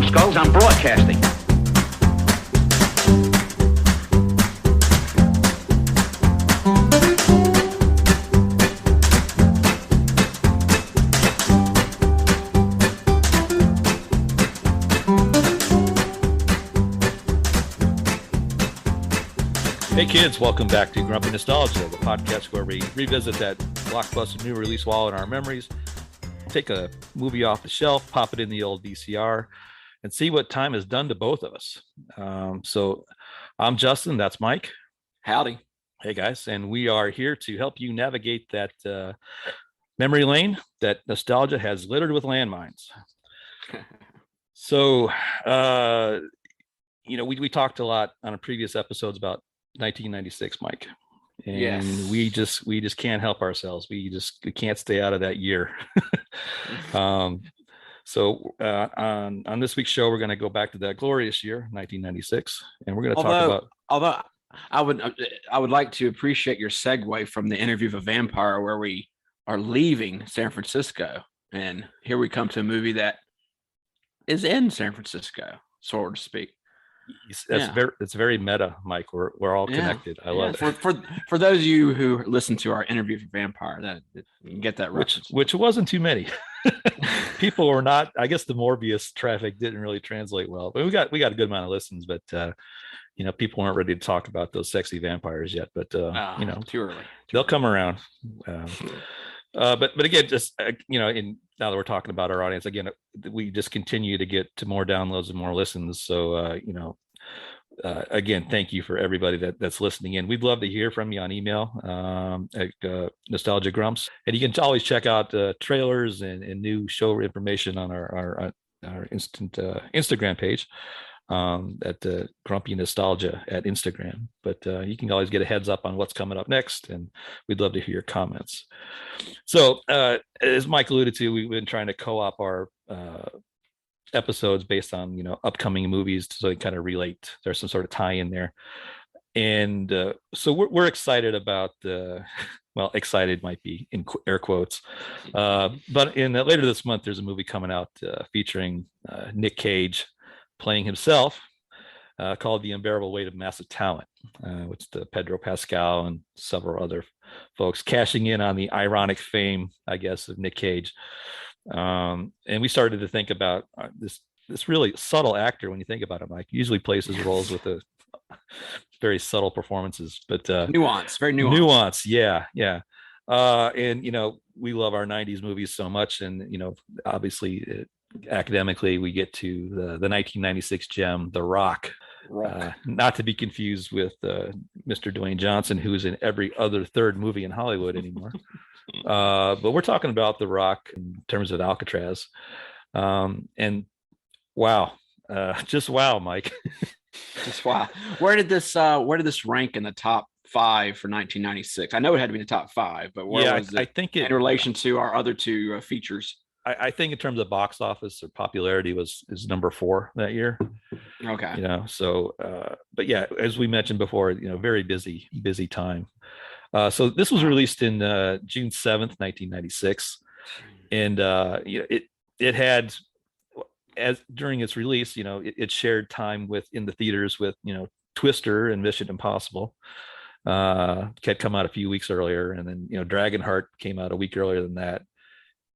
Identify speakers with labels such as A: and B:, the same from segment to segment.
A: skulls, I'm broadcasting.
B: Hey kids, welcome back to Grumpy Nostalgia, the podcast where we revisit that blockbuster new release wall in our memories, take a movie off the shelf, pop it in the old VCR, and see what time has done to both of us. So I'm Justin, that's Mike.
C: Howdy.
B: Hey guys, and we are here to help you navigate that memory lane that nostalgia has littered with landmines. So, we talked a lot on previous episodes about 1996, Mike, and
C: yes.
B: we just can't help ourselves. We can't stay out of that year. So on this week's show, we're going to go back to that glorious year, 1996, and we're going to talk about.
C: Although I would like to appreciate your segue from the Interview of a Vampire, where we are leaving San Francisco, and here we come to a movie that is in San Francisco, so to speak.
B: It's very meta, Mike. We're all connected. I love it.
C: For those of you who listen to our Interview for Vampire, that you can get that reference.
B: Which wasn't too many. People were not. I guess the Morbius traffic didn't really translate well, but we got a good amount of listens. But people weren't ready to talk about those sexy vampires yet. But
C: too early.
B: They'll come around. But again, just now that we're talking about our audience again, we just continue to get to more downloads and more listens. So again, thank you for everybody that's listening in. We'd love to hear from you on email at Nostalgia Grumps, and you can always check out trailers and new show information on our Instagram page at Grumpy Nostalgia at Instagram. But you can always get a heads up on what's coming up next, and we'd love to hear your comments. So as Mike alluded to, we've been trying to co-op our episodes based on upcoming movies, so they kind of relate. There's some sort of tie in there, and so we're excited about excited might be in air quotes, but in later this month there's a movie coming out featuring Nick Cage playing himself, called The Unbearable Weight of Massive Talent, which is Pedro Pascal and several other folks cashing in on the ironic fame, I guess, of Nick Cage. And we started to think about this really subtle actor. When you think about it, Mike, usually plays his roles with a very subtle performances, but
C: very nuanced.
B: Yeah. And we love our 90s movies so much, and obviously academically we get to the 1996 gem, The Rock. Not to be confused with Mr. Dwayne Johnson, who's in every other third movie in Hollywood anymore. But we're talking about The Rock in terms of Alcatraz. And wow, just wow, Mike.
C: Just wow. Where did this rank in the top 5 for 1996? I know it had to be the top 5, but where was it?
B: I think in
C: relation to our other two features?
B: I think in terms of box office or popularity is number 4 that year.
C: Okay.
B: So but yeah, as we mentioned before, very busy time. So this was released in June 7th, 1996, and it had, as during its release, it shared time in the theaters with Twister and Mission Impossible. Had come out a few weeks earlier, and then Dragonheart came out a week earlier than that.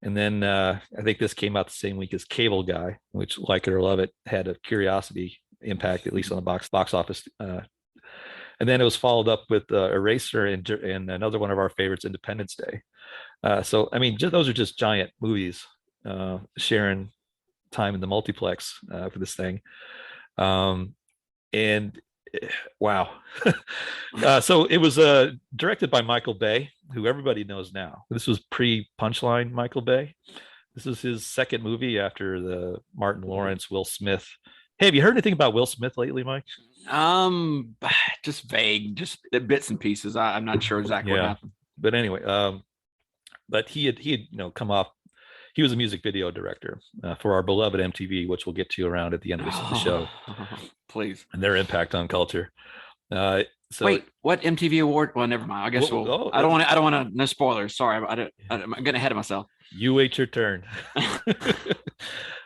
B: And then I think this came out the same week as Cable Guy, which, like it or love it, had a curiosity impact, at least on the box office. And then it was followed up with Eraser and another one of our favorites, Independence Day. So I mean, those are just giant movies sharing time in the multiplex for this thing. And wow. So it was directed by Michael Bay, who everybody knows now. This was pre-Punchline Michael Bay. This is his second movie after the Martin Lawrence, Will Smith. Hey, have you heard anything about Will Smith lately, Mike?
C: Just vague, just bits and pieces. I'm not sure exactly what happened.
B: But anyway, but he had come off. He was a music video director for our beloved MTV, which we'll get to around at the end of the show.
C: Please.
B: And their impact on culture.
C: So wait, what MTV award? Well, never mind. I guess I don't want to. No spoilers. Sorry, I'm getting ahead of myself.
B: You wait your turn.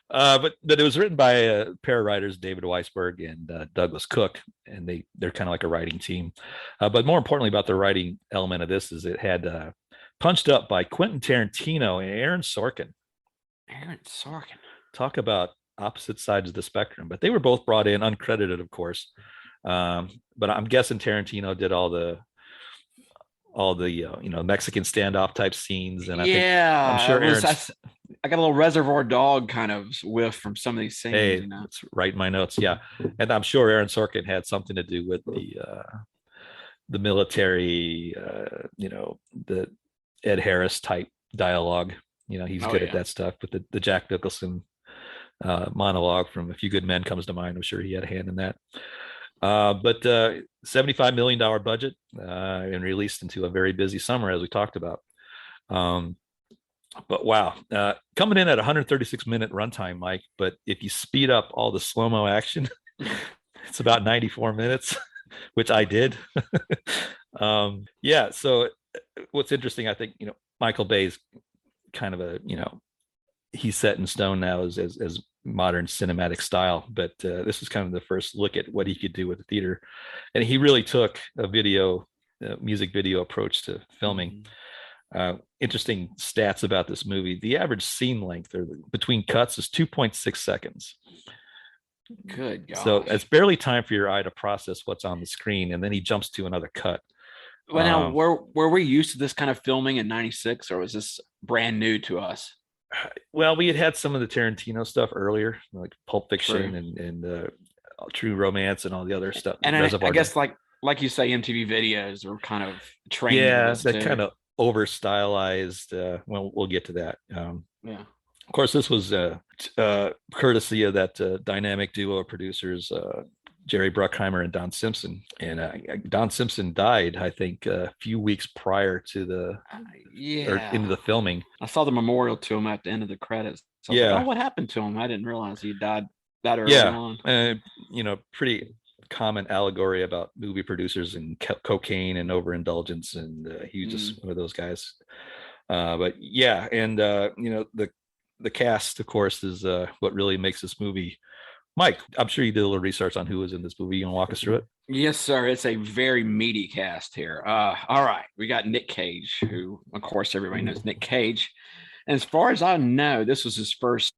B: But it was written by a pair of writers, David Weisberg and Douglas Cook, and they're kind of like a writing team. But more importantly about the writing element of this is it had punched up by Quentin Tarantino and Aaron Sorkin.
C: Aaron Sorkin.
B: Talk about opposite sides of the spectrum, but they were both brought in uncredited, of course. But I'm guessing Tarantino did all the Mexican standoff type scenes, and I'm sure
C: I got a little Reservoir Dog kind of whiff from some of these scenes.
B: Hey, it's right in my notes. Yeah, and I'm sure Aaron Sorkin had something to do with the military, the Ed Harris type dialogue. He's good at that stuff. But the Jack Nicholson monologue from A Few Good Men comes to mind. I'm sure he had a hand in that. But $75 million budget and released into a very busy summer, as we talked about. But wow, coming in at 136-minute runtime, Mike. But if you speed up all the slow-mo action, it's about 94 minutes, which I did. Yeah. So what's interesting, I think, Michael Bay's kind of he's set in stone now as modern cinematic style, but this is kind of the first look at what he could do with the theater, and he really took a music video approach to filming. Interesting stats about this movie: the average scene length between cuts is 2.6 seconds.
C: Good gosh.
B: So it's barely time for your eye to process what's on the screen, and then he jumps to another cut.
C: Well, now were we used to this kind of filming in '96, or was this brand new to us?
B: Well, we had some of the Tarantino stuff earlier, like Pulp Fiction and True Romance and all the other stuff.
C: And I guess like you say, MTV videos were kind of trained.
B: Yeah, that kind of over stylized. Well, we'll get to that.
C: Yeah.
B: Of course, this was courtesy of that dynamic duo of producers, Jerry Bruckheimer and Don Simpson. And Don Simpson died, I think, a few weeks prior to into the filming.
C: I saw the memorial to him at the end of the credits. So I was like, what happened to him? I didn't realize he died that early on.
B: Pretty common allegory about movie producers and cocaine and overindulgence, and he was just one of those guys. But yeah, and the cast, of course, is what really makes this movie. Mike, I'm sure you did a little research on who was in this movie. You want to walk us through it?
C: Yes, sir. It's a very meaty cast here. All right. We got Nick Cage, who, of course, everybody knows Nick Cage. And as far as I know, this was his first,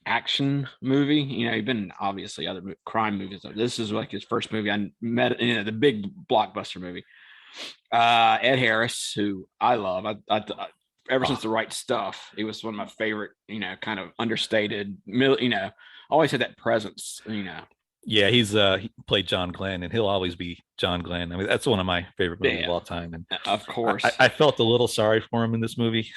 C: action movie. He'd been in, obviously, other crime movies. This is his first movie. I met, the big blockbuster movie. Ed Harris, who I love. Ever since The Right Stuff, he was one of my favorite, kind of understated, always had that presence,
B: Yeah, he played John Glenn, and he'll always be John Glenn. I mean, that's one of my favorite movies of all time. And
C: of course,
B: I felt a little sorry for him in this movie,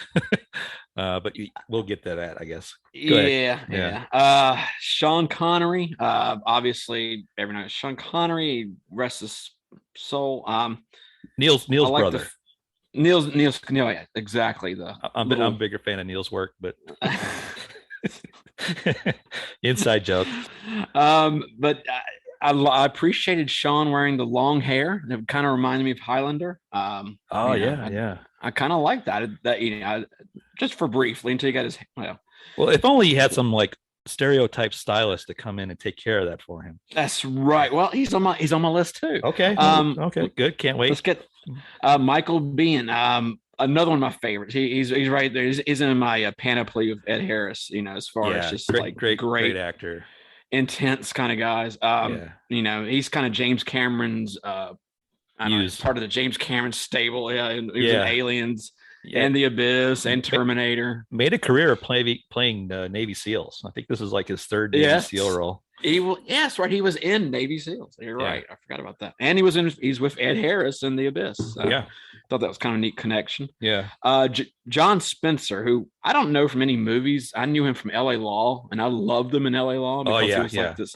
B: but we'll get to that, I guess. Go
C: ahead. Sean Connery, obviously, everyone knows Sean Connery, rest his soul.
B: Neil's brother.
C: Neil's, yeah, exactly.
B: I'm a bigger fan of Neil's work, but inside joke.
C: But I appreciated Sean wearing the long hair. It kind of reminded me of Highlander.
B: I
C: kind of like that. Just for briefly until he got his.
B: Well, if only he had some stereotype stylist to come in and take care of that for him.
C: That's right. Well, he's on my list too.
B: Okay. Okay. Good. Can't wait.
C: Let's get Michael Biehn. Another one of my favorites. He's right there. He's in my panoply of Ed Harris. As far as just
B: great actor,
C: intense kind of guys. He's kind of James Cameron's. Part of the James Cameron stable. Yeah, he was in Aliens. And The Abyss and Terminator.
B: Made a career of playing Navy SEALs. I think this is his third Navy SEAL role.
C: Yes, right. He was in Navy SEAls. You're right. I forgot about that. And he's with Ed Harris in The Abyss. Thought that was kind of a neat connection.
B: Yeah.
C: John Spencer, who I don't know from any movies. I knew him from LA Law, and I loved him in LA Law because he was like this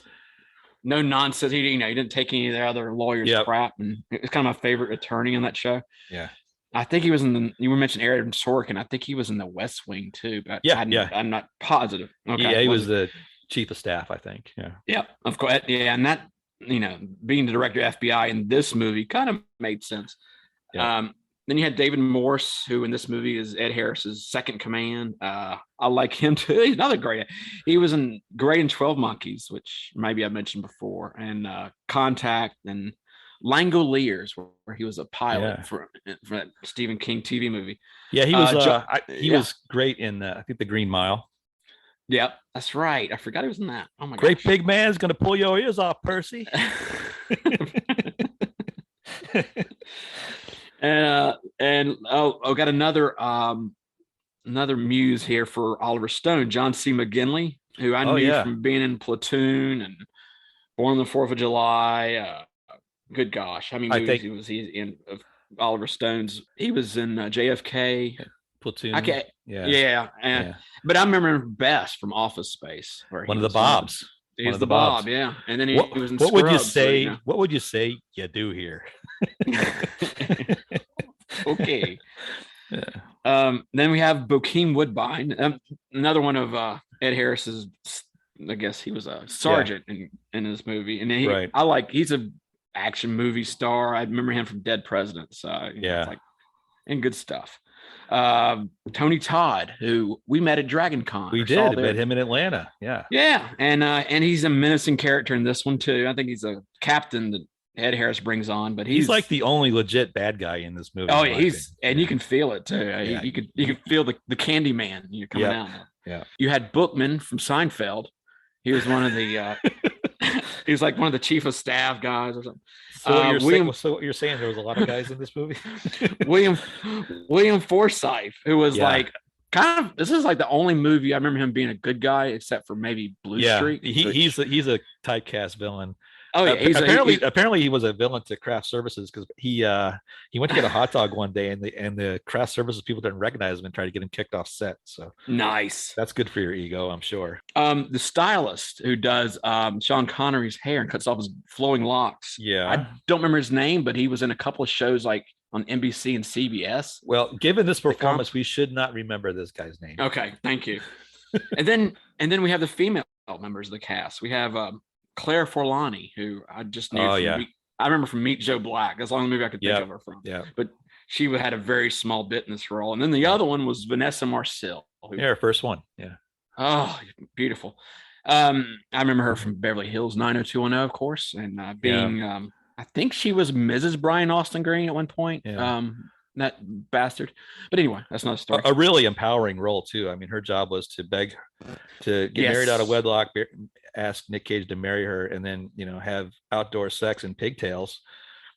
C: no nonsense. He didn't take any of the other lawyers' crap, and it's kind of my favorite attorney on that show.
B: Yeah.
C: I think he was you were mentioning Aaron Sorkin. I think he was in The West Wing too, but I'm not positive. Okay.
B: Yeah, he was the chief of staff, I think. Yeah.
C: Yeah, of course. Yeah, and that, being the director of FBI in this movie kind of made sense. Yeah. then you had David Morse, who in this movie is Ed Harris's second command. I like him too. He's another great. He was great in 12 Monkeys, which maybe I mentioned before, and Contact and Langoliers, where he was a pilot
B: Yeah.
C: for that Stephen King TV movie.
B: Yeah, he was he
C: Yeah,
B: was great in I think The Green Mile.
C: yeah, that's right. I forgot he was in that. Oh my
B: Great
C: gosh.
B: big man's gonna pull your ears off, Percy.
C: And oh, got another muse here for Oliver Stone, John C. McGinley, who I
B: Oh
C: knew
B: yeah.
C: from being in Platoon and Born on the 4th of July. Good gosh, how many
B: I
C: movies
B: think
C: was he in of Oliver Stone's? He was in JFK. I
B: Platoon.
C: can't.
B: Yeah.
C: Yeah, and
B: Yeah.
C: but I remember him best from Office Space, where
B: One
C: he
B: of the
C: was one of the.
B: Bobs. One
C: He's
B: of
C: the
B: the Bobs.
C: Bob, yeah, and then he
B: What
C: was in
B: what would you
C: Scrubs. So,
B: say? What would you say you do here?
C: Okay.
B: Yeah.
C: Then we have Bokeem Woodbine, another one of Ed Harris's. I guess he was a sergeant in this movie, and
B: Right.
C: he's a action movie star. I remember him from Dead Presidents.
B: Yeah.
C: It's like and good stuff. Tony Todd, who we met at Dragon Con.
B: We did. Met him in Atlanta. Yeah.
C: Yeah, and he's a menacing character in this one too. I think he's a captain that Ed Harris brings on, but
B: He's like the only legit bad guy in this movie.
C: oh yeah, you can feel it too.
B: Yeah.
C: You could feel the candy man you're coming out.
B: Yeah.
C: You had Bookman from Seinfeld. He was one of the he was like one of the chief of staff guys or something.
B: So what you're saying, there was a lot of guys in this movie.
C: William Forsythe, who was like kind of, this is like the only movie I remember him being a good guy, except for maybe Blue Street.
B: He's a typecast villain.
C: Oh yeah,
B: apparently he was a villain to craft services because he went to get a hot dog one day and the craft services people didn't recognize him and tried to get him kicked off set. So
C: nice.
B: That's good for your ego, I'm sure.
C: The stylist who does Sean Connery's hair and cuts off his flowing locks.
B: Yeah,
C: I don't remember his name, but he was in a couple of shows like on NBC and CBS.
B: Well, given this performance, we should not remember this guy's name.
C: Okay, thank you. and then we have the female members of the cast. We have Claire Forlani, who I just knew. I remember from Meet Joe Black. That's the only movie I could think of her from.
B: Yeah.
C: But she had a very small bit in this role. And then the other one was Vanessa Marcil.
B: Her first one. Yeah.
C: Oh, beautiful. I remember her from Beverly Hills 90210, of course, and being I think she was Mrs. Brian Austin Green at one point.
B: Yeah.
C: That bastard. But anyway, that's another story.
B: A really empowering role too. I mean, her job was to beg to get married out of wedlock, ask Nick Cage to marry her, and then have outdoor sex and pigtails.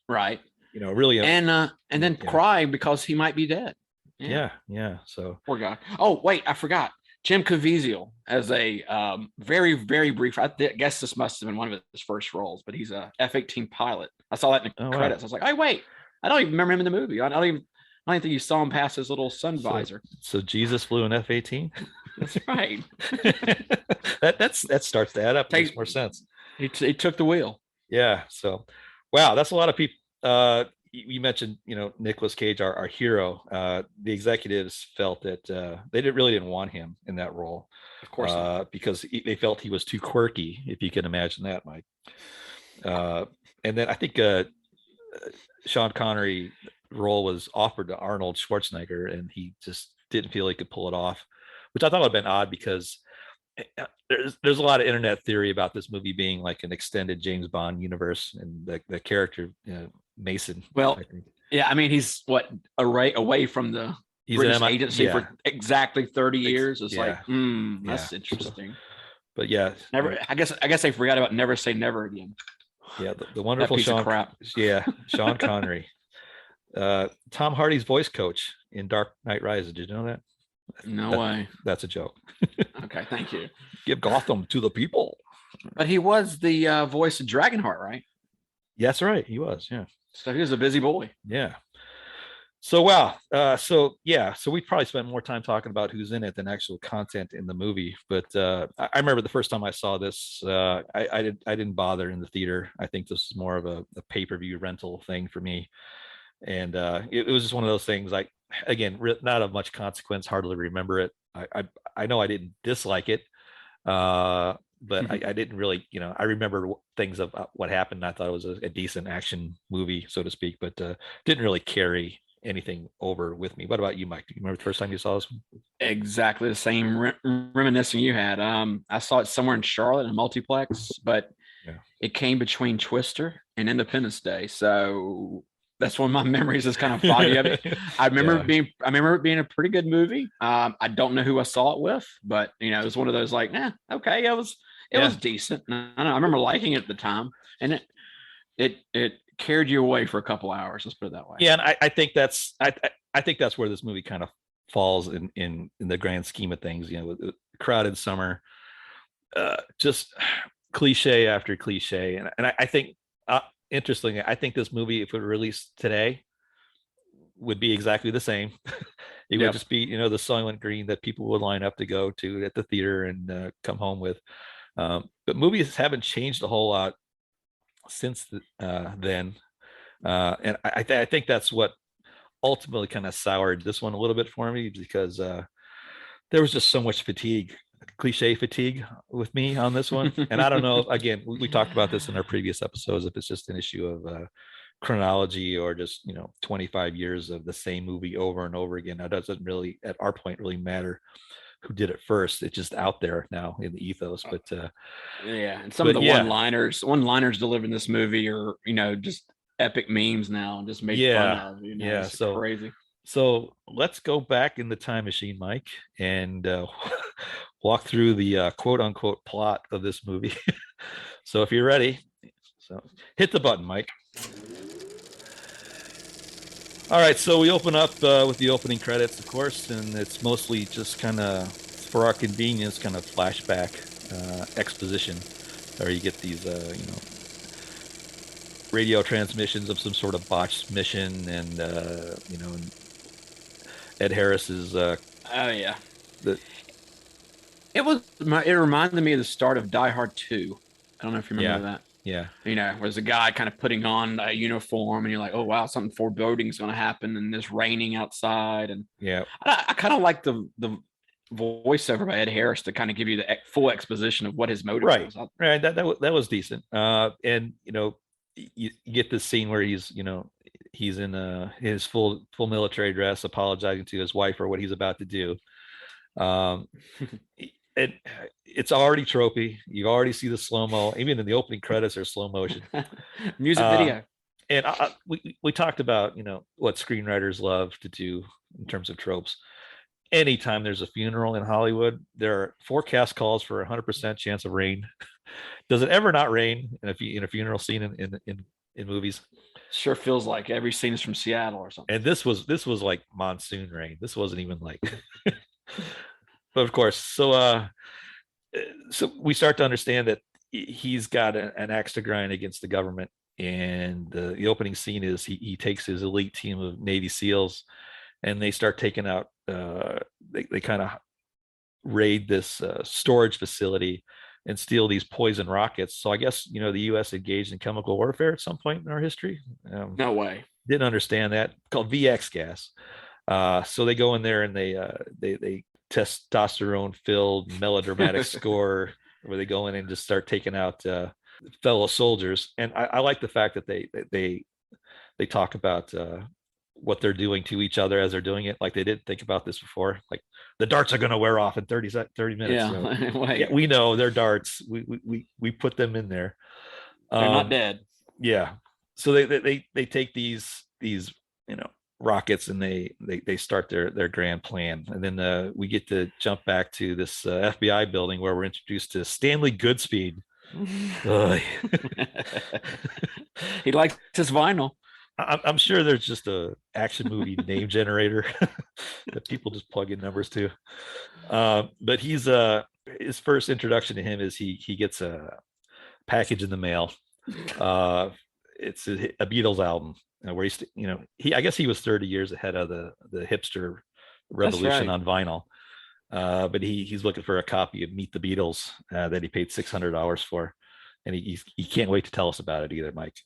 C: Right.
B: Really.
C: And then cry because he might be dead.
B: Yeah. So
C: poor guy. Oh wait, I forgot. Jim Caviezel as a very, very brief. I guess this must have been one of his first roles, but he's a F-18 pilot. I saw that in the credits. Wow. I was like, oh wait, I don't even remember him in the movie. I don't think you saw him past his little sun visor.
B: So Jesus flew an F-18.
C: That's right.
B: that starts to add up. Makes more sense.
C: He took the wheel.
B: Yeah. So, wow, that's a lot of people. You mentioned, Nicolas Cage, our hero. The executives felt that they really didn't want him in that role,
C: of course,
B: because they felt he was too quirky. If you can imagine that, Mike. And then I think Sean Connery role was offered to Arnold Schwarzenegger, and he just didn't feel he could pull it off, which I thought would have been odd because there's a lot of internet theory about this movie being like an extended James Bond universe, and the character Mason.
C: Well, I mean, he's away from the British agency for exactly 30 years. It's that's interesting.
B: But yeah,
C: I guess they forgot about Never Say Never Again.
B: Yeah, the wonderful Sean Connery. Tom Hardy's voice coach in Dark Knight Rises. Did you know that?
C: No way.
B: That's a joke.
C: Okay, thank you.
B: Give Gotham to the people.
C: But he was the voice of Dragonheart, right?
B: Yes, right. He was. Yeah.
C: So he was a busy boy.
B: Yeah. So wow. So we probably spent more time talking about who's in it than actual content in the movie. But I remember the first time I saw this, I didn't bother in the theater. I think this is more of a pay-per-view rental thing for me. And it was just one of those things. Like, again, not of much consequence. Hardly remember it. I know I didn't dislike it, but I didn't really, I remember things of what happened. I thought it was a decent action movie, so to speak, but didn't really carry anything over with me. What about you, Mike? Do you remember the first time you saw this one?
C: Exactly the same reminiscing you had. I saw it somewhere in Charlotte in a multiplex, but
B: Yeah.
C: it came between Twister and Independence Day. So that's one of my memories is kind of foggy of it.
B: Yeah.
C: I remember it being a pretty good movie. I don't know who I saw it with, but it was one of those like, okay, it was
B: Yeah.
C: decent. I remember liking it at the time, and it carried you away for a couple hours. Let's put it that way.
B: Yeah, and I think I think that's where this movie kind of falls in the grand scheme of things. With crowded summer, just cliche after cliche, and I think interestingly, I think this movie, if it were released today, would be exactly the same. It would
C: Yep.
B: just be the Soylent Green that people would line up to go to at the theater and come home with. But movies haven't changed a whole lot since then, and I think that's what ultimately kind of soured this one a little bit for me because there was just so much fatigue, cliche fatigue with me on this one. And I don't know, again, we talked about this in our previous episodes, if it's just an issue of chronology or just 25 years of the same movie over and over again. That doesn't really, at our point, really matter who did it first. It's just out there now in the ethos.
C: Yeah, and some of the
B: yeah,
C: one-liners delivered in this movie are just epic memes now and just made fun
B: yeah,
C: of.
B: yeah.
C: It's crazy.
B: So let's go back in the time machine, Mike, and walk through the quote unquote plot of this movie. So if you're ready, so hit the button, Mike. All right, so we open up with the opening credits, of course, and it's mostly just kind of for our convenience, kind of flashback exposition, or you get these, radio transmissions of some sort of botched mission, and and Ed Harris is
C: Oh yeah,
B: the
C: it reminded me of the start of Die Hard 2. I don't know if you remember
B: yeah,
C: that.
B: yeah,
C: Where's a guy kind of putting on a uniform, and you're like, oh wow, something foreboding is going to happen, and it's raining outside, and
B: yeah.
C: I kind of like the voiceover by Ed Harris to kind of give you the full exposition of what his motive
B: Right,
C: was.
B: right. That was decent. And you get this scene where he's in his full military dress, apologizing to his wife for what he's about to do. Um, it it's already tropey. You already see the slow mo. Even in the opening credits, there's slow motion.
C: Music
B: Uh,
C: video.
B: and we talked about what screenwriters love to do in terms of tropes. Anytime there's a funeral in Hollywood, there are forecast calls for 100% chance of rain. Does it ever not rain in a funeral scene in movies?
C: Sure feels like every scene is from Seattle or something.
B: And this was like monsoon rain. This wasn't even like but of course, so we start to understand that he's got an axe to grind against the government. And the opening scene is he takes his elite team of Navy SEALs, and they start taking out they kind of raid this storage facility and steal these poison rockets. So I guess the U.S. engaged in chemical warfare at some point in our history.
C: No way.
B: Didn't understand that, called VX gas. So they go in there and they testosterone filled melodramatic score where they go in and just start taking out fellow soldiers. And I like the fact that they talk about what they're doing to each other as they're doing it. Like they didn't think about this before. Like the darts are going to wear off in 30 minutes.
C: Yeah.
B: Yeah, we know they're darts. We put them in there.
C: They're not dead.
B: Yeah. So they take these rockets, and they start their grand plan. And then we get to jump back to this FBI building where we're introduced to Stanley Goodspeed.
C: He likes his vinyl.
B: I'm sure there's just a action movie name generator that people just plug in numbers to. But he's his first introduction to him is he gets a package in the mail. It's a Beatles album where I guess he was 30 years ahead of the hipster revolution
C: right.
B: on vinyl. But he's looking for a copy of Meet the Beatles that he paid $600 for, and he can't wait to tell us about it either, Mike.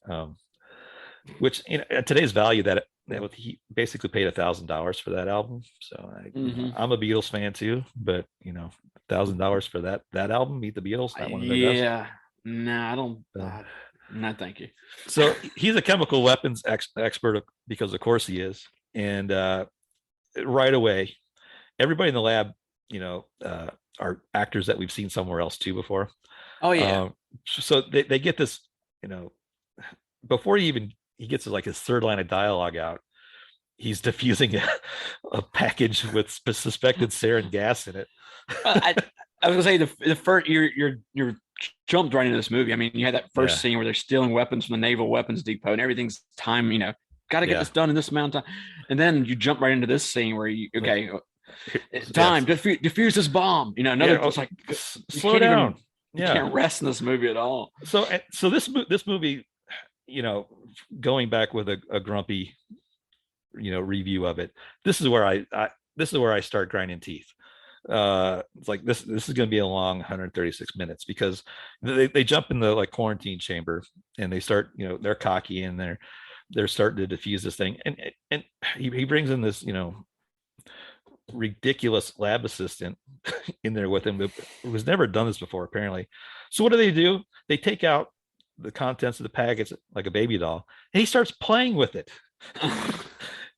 B: Which at today's value, that he basically paid $1,000 for that album. So I'm a Beatles fan too, but $1,000 for that album, Meet the Beatles, not one of their best.
C: Yeah, no, I don't. No, thank you.
B: So he's a chemical weapons expert because of course he is. And right away, everybody in the lab, are actors that we've seen somewhere else too before.
C: Oh yeah.
B: So they get this, you know, before he gets like his third line of dialogue out, he's diffusing a package with suspected sarin gas in it.
C: I was gonna say the first you're jumped right into this movie. I mean, you had that first scene where they're stealing weapons from the Naval Weapons Depot, and everything's time. Got to get this done in this amount of time, and then you jump right into this scene where it's time to defuse this bomb. It's like
B: slow down.
C: You can't rest in this movie at all.
B: So this movie, going back with a grumpy, review of it. This is where I start grinding teeth. It's like this is going to be a long 136 minutes because they jump in the like quarantine chamber and they start, they're cocky and they're starting to defuse this thing, and he brings in this, ridiculous lab assistant in there with him who was never done this before apparently. So what do? They take out the contents of the packets like a baby doll and he starts playing with it.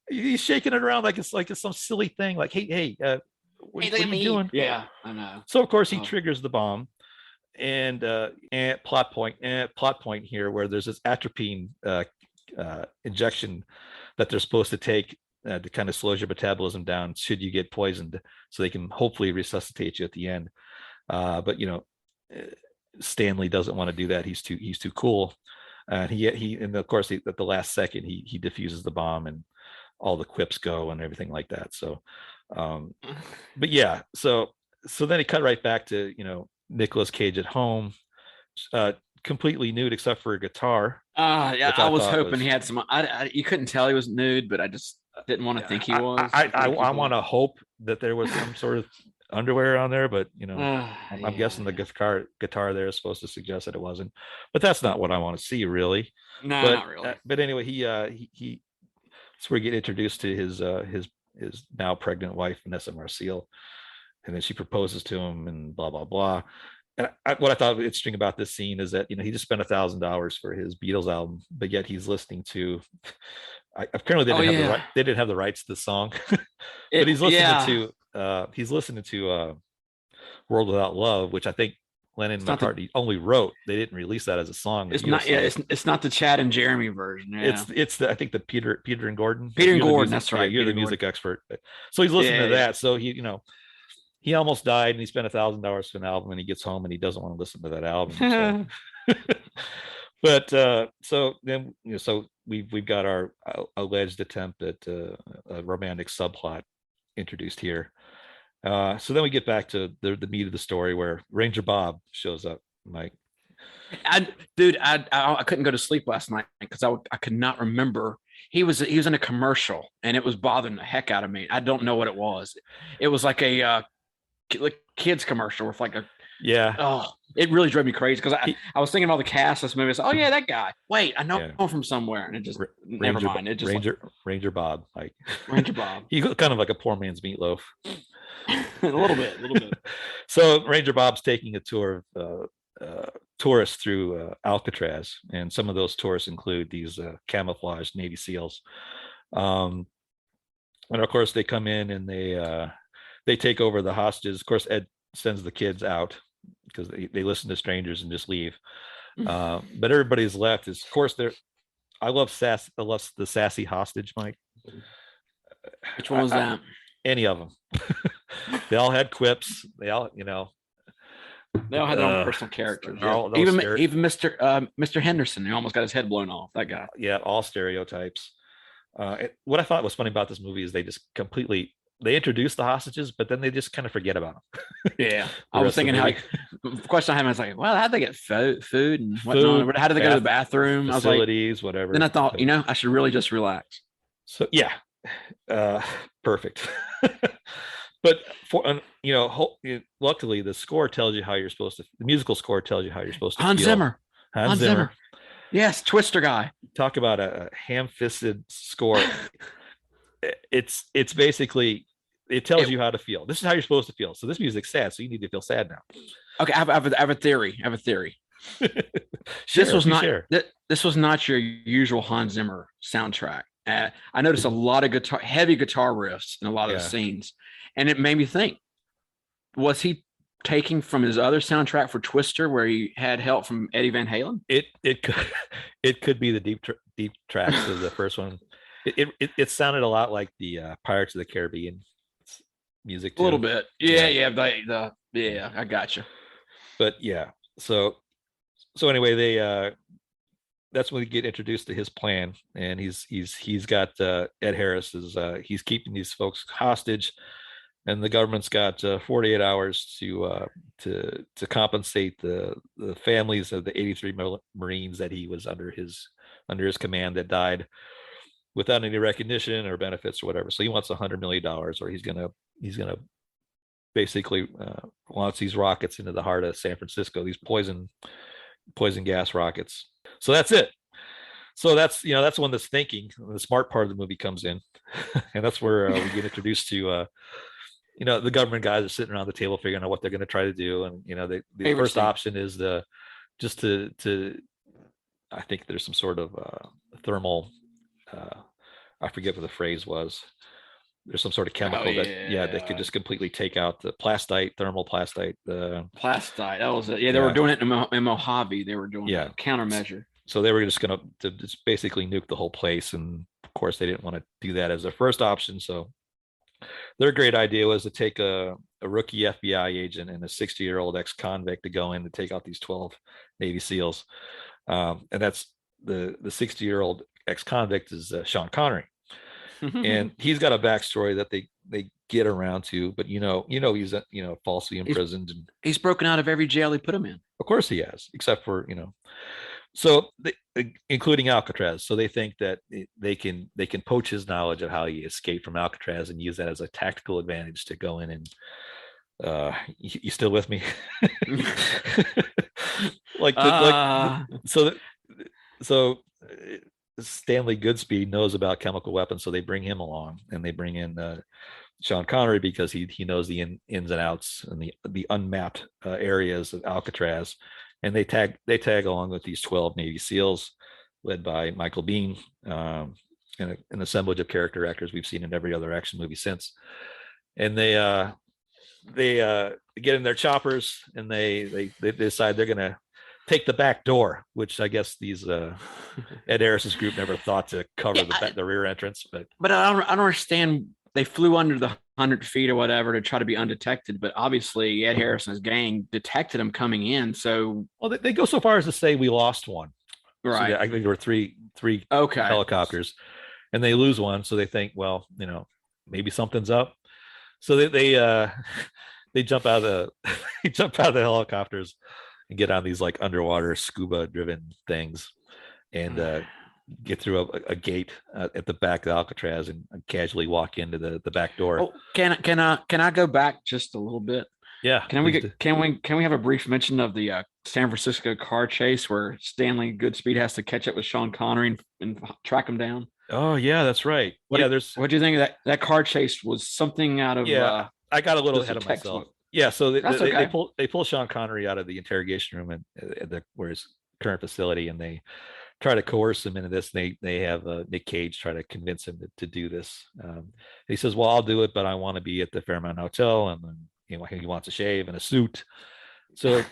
B: He's shaking it around like it's some silly thing, like hey, what are you doing?
C: Yeah, I know.
B: So of course he triggers the bomb, and plot point here where there's this atropine injection that they're supposed to take to kind of slows your metabolism down should you get poisoned, so they can hopefully resuscitate you at the end. But Stanley doesn't want to do that. He's too cool, and and of course at the last second he defuses the bomb and all the quips go and everything like that. So but yeah, so then he cut right back to Nicolas Cage at home, completely nude except for a guitar.
C: I was hoping he had some. You couldn't tell he was nude, but I just didn't want to think he was.
B: I want to hope that there was some sort of underwear on there, but I'm guessing the guitar there is supposed to suggest that it wasn't. But that's not what I want to see, really.
C: No, not really.
B: But anyway, he that's where we get introduced to his now pregnant wife, Vanessa Marcil, and then she proposes to him and blah blah blah. And what I thought was interesting about this scene is that he just spent $1,000 for his Beatles album, but yet he's listening to. Apparently they didn't have the rights to the song, but he's listening to "World Without Love," which I think Lennon and McCartney only wrote. They didn't release that as a song.
C: It's not. Yeah, it's not the Chad and Jeremy version. Yeah.
B: It's I think the Peter and Gordon.
C: Peter and Gordon. That's right.
B: Yeah, you're the music expert. So he's listening to that. So he almost died and he spent $1,000 for an album and he gets home and he doesn't want to listen to that album. So. But so then so we've got our alleged attempt at a romantic subplot introduced here. So then we get back to the meat of the story where Ranger Bob shows up, Mike.
C: I couldn't go to sleep last night because I could not remember. He was in a commercial and it was bothering the heck out of me. I don't know what it was. It was like a kids commercial with like a it really drove me crazy because I was thinking of all the cast of this movie. I said, oh yeah, that guy. Wait, I know him from somewhere, and it just never mind. It just
B: Ranger Bob, like
C: Ranger Bob.
B: He looked kind of like a poor man's Meatloaf.
C: a little bit.
B: So Ranger Bob's taking a tour of tourists through Alcatraz, and some of those tourists include these camouflaged Navy SEALs. And of course they come in and they take over the hostages. Of course, Ed sends the kids out because they listen to strangers and just leave. But everybody's left is, of course, I love the sassy hostage, Mike.
C: Which one was that?
B: Any of them. They all had quips. They all,
C: they all had their own personal characters. Even Mr. Henderson, he almost got his head blown off. That guy.
B: Yeah, all stereotypes. What I thought was funny about this movie is they introduce the hostages, but then they just kind of forget about them.
C: Yeah. I was thinking the question I had was like, well, how'd they get food and whatnot? How did they go to the bathroom?
B: Facilities, I was like, whatever.
C: Then I thought, I should really just relax.
B: So yeah, perfect. But luckily the score tells you how you're supposed to. The musical score tells you how you're supposed to.
C: Hans Zimmer. Yes, Twister guy.
B: Talk about a ham-fisted score. It's basically, it tells you how to feel. This is how you're supposed to feel. So this music's sad, so you need to feel sad now.
C: Okay, I have a theory. This was not your usual Hans Zimmer soundtrack. I noticed a lot of heavy guitar riffs in a lot of the
B: Yeah.
C: scenes, and it made me think: was he taking from his other soundtrack for Twister, where he had help from Eddie Van Halen?
B: It could it could be the deep tracks of the first one. It sounded a lot like the Pirates of the Caribbean music
C: A little
B: too.
C: bit, yeah,
B: Yeah.
C: yeah. Yeah, I got you.
B: But yeah. So anyway, they that's when we get introduced to his plan, and he's got Ed Harris is he's keeping these folks hostage, and the government's got 48 hours to compensate the families of the 83 Marines that he was under his command that died without any recognition or benefits or whatever. So he wants $100 million, or he's gonna basically launch these rockets into the heart of San Francisco, these poison gas rockets. So that's it. So that's when this thinking, the smart part of the movie comes in, and that's where we get introduced to the government guys are sitting around the table figuring out what they're going to try to do, and the
C: Favorite
B: first
C: scene.
B: option is just to I think there's some sort of thermal, I forget what the phrase was. There's some sort of
C: Oh
B: chemical that could
C: yeah,
B: just completely take out the plastite, thermal plastite.
C: plastite. That was it. Yeah, they were
B: Yeah,
C: doing it in Mojave. They were doing
B: yeah.
C: a countermeasure.
B: So they were just going to just basically nuke the whole place, and of course they didn't want to do that as their first option. So their great idea was to take a rookie FBI agent and a 60-year-old ex-convict to go in to take out these 12 Navy SEALs. And that's the 60-year-old ex-convict is Sean Connery, and he's got a backstory that they get around to, but he's falsely
C: he's
B: imprisoned, and
C: he's broken out of every jail they put him in.
B: of course he has, except for so including Alcatraz. So they think that they can poach his knowledge of how he escaped from Alcatraz and use that as a tactical advantage to go in and you still with me?
C: uh
B: So Stanley Goodspeed knows about chemical weapons, so they bring him along, and they bring in Sean Connery because he knows the ins and outs and the unmapped areas of Alcatraz, and they tag along with these 12 Navy SEALs led by Michael Biehn, and an assemblage of character actors we've seen in every other action movie since, and they get in their choppers, and they decide they're gonna take the back door, which I guess these Ed Harris's group never thought to cover
C: yeah,
B: the rear entrance,
C: but I don't understand. They flew under the 100 feet or whatever to try to be undetected, but obviously Ed Harrison's gang detected him coming in. So
B: well, they go so far as to say we lost one. So
C: right,
B: I think there were three
C: okay.
B: helicopters, and they lose one, so they think, well, maybe something's up. So they they jump out of the they jump out of the helicopters and get on these like underwater scuba driven things, and get through a gate at the back of Alcatraz and casually walk into the back door.
C: Oh, can I go back just a little bit?
B: Yeah,
C: Can we get can we have a brief mention of the San Francisco car chase where Stanley Goodspeed has to catch up with Sean Connery and track him down?
B: Oh yeah, that's right. Yeah, there's
C: What do you think of that car chase was something out of
B: yeah. I got a little
C: just a
B: ahead of myself.
C: textbook?
B: Yeah, so
C: That's okay.
B: they pull Sean Connery out of the interrogation room and where his current facility, and they try to coerce him into this. They have Nick Cage try to convince him to do this. He says, "Well, I'll do it, but I want to be at the Fairmont Hotel," and then he wants a shave and a suit. So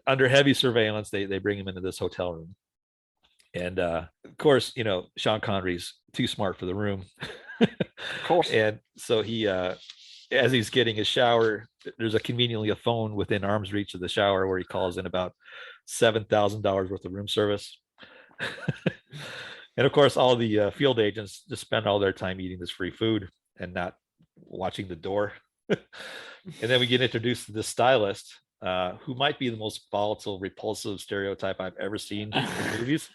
B: under heavy surveillance, they bring him into this hotel room, and of course, Sean Connery's too smart for the room,
C: Of course.
B: and so he as he's getting his shower, there's conveniently a phone within arm's reach of the shower where he calls in about $7,000 worth of room service. And of course, all the field agents just spend all their time eating this free food and not watching the door. And then we get introduced to this stylist, who might be the most volatile, repulsive stereotype I've ever seen in movies.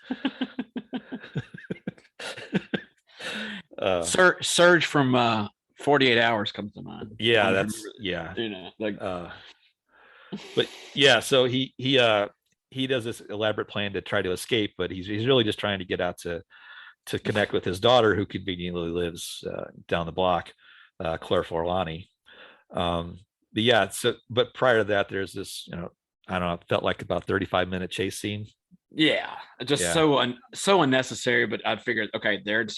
C: Surge from 48 Hours comes to mind.
B: Yeah, that's yeah.
C: Like
B: But yeah, so he does this elaborate plan to try to escape, but he's really just trying to get out to connect with his daughter, who conveniently lives down the block, Claire Forlani. But yeah, but prior to that, there's this, I don't know, it felt like about 35-minute chase scene
C: Yeah, just
B: Yeah.
C: so unnecessary. But I figured, okay, they're in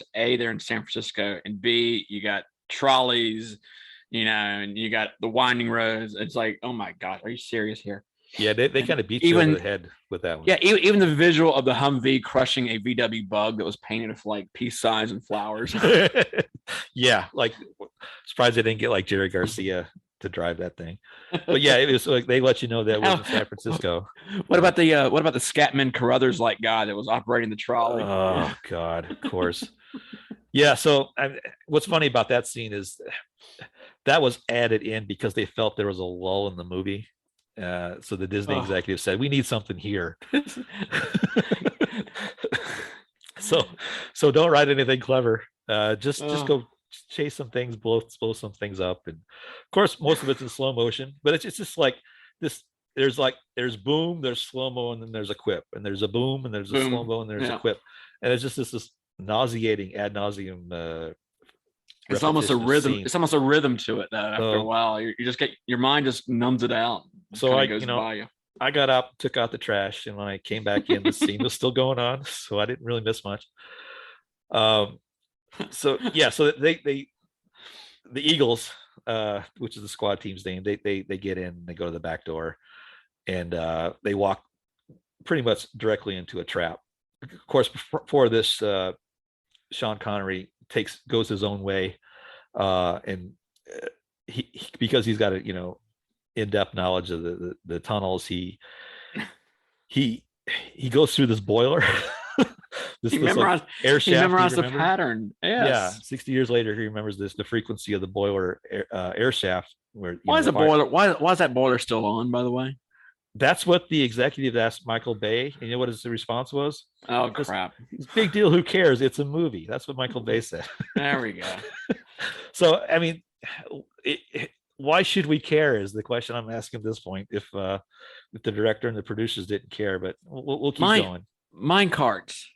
C: San Francisco, and B, you got trolleys, and you got the winding roads. It's like, oh my god, are you serious here?
B: Yeah, they
C: And
B: kind of beat you over
C: even
B: the head with that one.
C: yeah, even the visual of the Humvee crushing a VW Bug that was painted with like peace signs and flowers.
B: Yeah, like surprised they didn't get like Jerry Garcia to drive that thing. But yeah, it was like they let you know that was in San Francisco.
C: What about the Scatman Carruthers like guy that was operating the trolley?
B: Oh God, of course. Yeah. So what's funny about that scene is that was added in because they felt there was a lull in the movie. So the Disney
C: Oh.
B: executive said, "We need something here." so so don't write anything clever. Just
C: Oh.
B: go chase some things, blow some things up, and of course most of it's in slow motion. But it's just like this. There's boom, there's slow mo, and then there's a quip, and there's a boom, and there's a slow
C: Boom.
B: mo, and there's a
C: Yeah.
B: quip, and it's just this nauseating ad nauseum
C: It's almost a
B: repetition of
C: rhythm.
B: scenes.
C: It's almost a rhythm to it though. After a
B: So
C: while, you just get your mind just numbs it out. It
B: so
C: kind
B: I
C: of goes by you.
B: I got up, took out the trash, and when I came back in, the scene was still going on, so I didn't really miss much. Um, so yeah, so they the Eagles, which is the squad team's name, they get in, they go to the back door, and they walk pretty much directly into a trap. Of course, before this, Sean Connery goes his own way, and because he's got a in-depth knowledge of the tunnels, he he goes through this boiler, this like air
C: He
B: shaft. Do you
C: memorized the
B: remember?
C: pattern.
B: Yeah,
C: Yes.
B: 60 years later, he remembers the frequency of the boiler air shaft where
C: Why is
B: the
C: a
B: fire.
C: boiler? Why is that boiler still on? By the way.
B: That's what the executive asked Michael Bay, and you know what his response was?
C: Oh
B: Just
C: crap.
B: it's a big deal. Who cares? It's a movie. That's what Michael Bay said.
C: There we go.
B: So I mean, why should we care? Is the question I'm asking at this point. If the director and the producers didn't care, but we'll keep
C: My
B: going.
C: mine carts.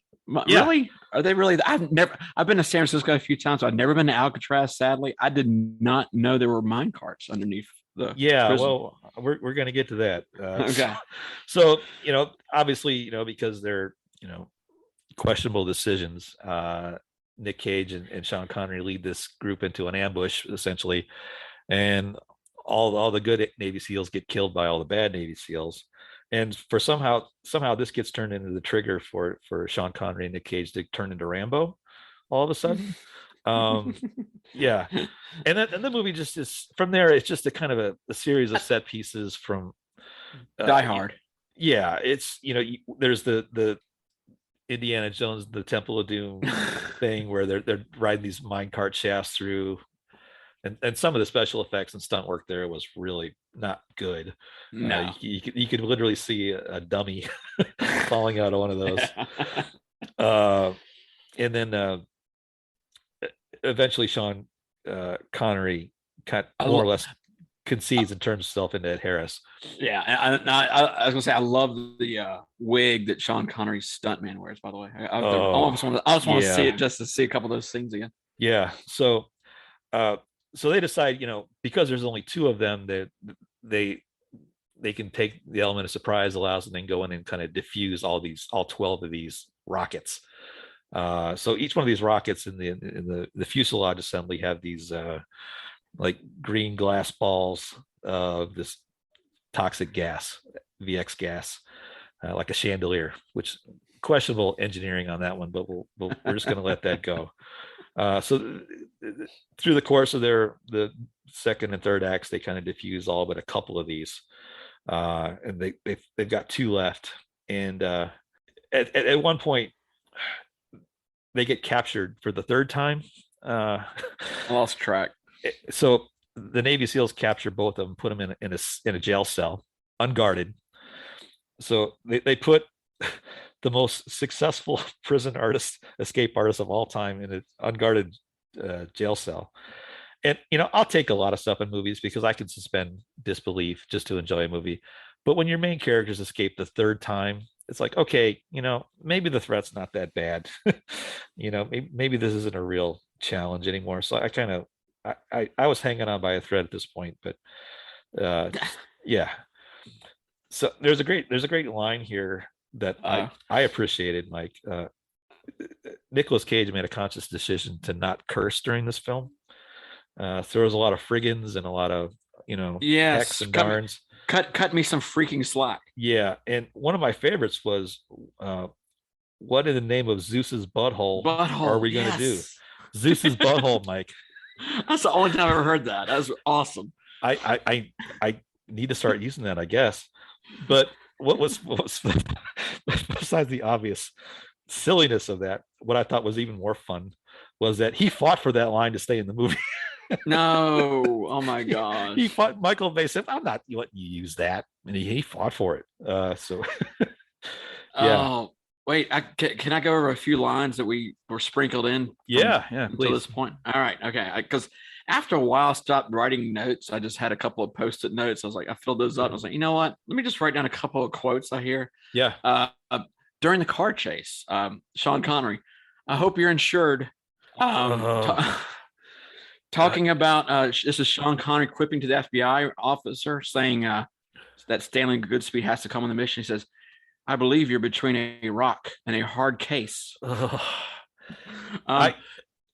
B: Yeah,
C: Really? Are they really? I've been to San Francisco a few times. So I've never been to Alcatraz. Sadly, I did not know there were mine carts underneath the
B: yeah.
C: prison.
B: Well, we're going to get to that.
C: Okay.
B: So obviously, because they're questionable decisions. Nick Cage and Sean Connery lead this group into an ambush, essentially, and all the good Navy SEALs get killed by all the bad Navy SEAls. And for somehow this gets turned into the trigger for Sean Connery and Nick Cage to turn into Rambo all of a sudden. Um, yeah, and the movie just is from there. It's just a kind of a series of set pieces from
C: Die Hard.
B: yeah. It's there's the Indiana Jones, the Temple of Doom thing where they're riding these minecart shafts through, and some of the special effects and stunt work there was really not good.
C: No.
B: You could literally see a dummy falling out of one of those. Uh, and then eventually Sean Connery
C: I
B: more or
C: lo-
B: less concedes and turns himself into Ed Harris.
C: yeah, I was gonna say I love the wig that Sean Connery's stuntman wears. By the way,
B: Oh,
C: I just want to see
B: yeah,
C: it just to see a couple of those things again.
B: yeah. Uh, so they decide, because there's only two of them, that they they can take the element of surprise, allows them, then go in and kind of diffuse all 12 of these rockets. So each one of these rockets in the fuselage assembly have these like green glass balls of this toxic gas, VX gas, like a chandelier, which questionable engineering on that one, but we're just going to let that go. So through the course of the second and third acts, they kind of diffuse all but a couple of these, and they've got two left. And at one point, they get captured for the third time.
C: I lost track.
B: So the Navy SEALs capture both of them, put them in a jail cell, unguarded. So they put the most successful prison escape artist of all time in an unguarded jail cell. And I'll take a lot of stuff in movies because I can suspend disbelief just to enjoy a movie. But when your main characters escape the third time, it's like, okay, maybe the threat's not that bad. Maybe this isn't a real challenge anymore. So I kind of I was hanging on by a thread at this point, but uh, yeah. So there's a great line here that I appreciated, Mike. Nicolas Cage made a conscious decision to not curse during this film. So there was a lot of friggins and a lot of, hex
C: Yes,
B: and darns.
C: cut me some freaking slack.
B: Yeah, and one of my favorites was, what in the name of Zeus's butthole are
C: Butthole,
B: we going to do?
C: yes.
B: Zeus's butthole, Mike.
C: That's the only time I've ever heard that. That's awesome.
B: I need to start using that, I guess. But what was besides the obvious silliness of that, what I thought was even more fun was that he fought for that line to stay in the movie.
C: No, oh my gosh.
B: He fought. Michael Bay said, "I'm not letting you use that," and he fought for it. So yeah.
C: Oh, wait, can I go over a few lines that we were sprinkled in?
B: Yeah,
C: Until this point. All right, okay. Because after a while, I stopped writing notes. I just had a couple of post-it notes. I was like, I filled those up. I was like, you know what? Let me just write down a couple of quotes I hear.
B: Yeah.
C: During the car chase, Sean Connery, I hope you're insured. Talking about this is Sean Connery quipping to the FBI officer saying that Stanley Goodspeed has to come on the mission. He says, I believe you're between a rock and a hard case.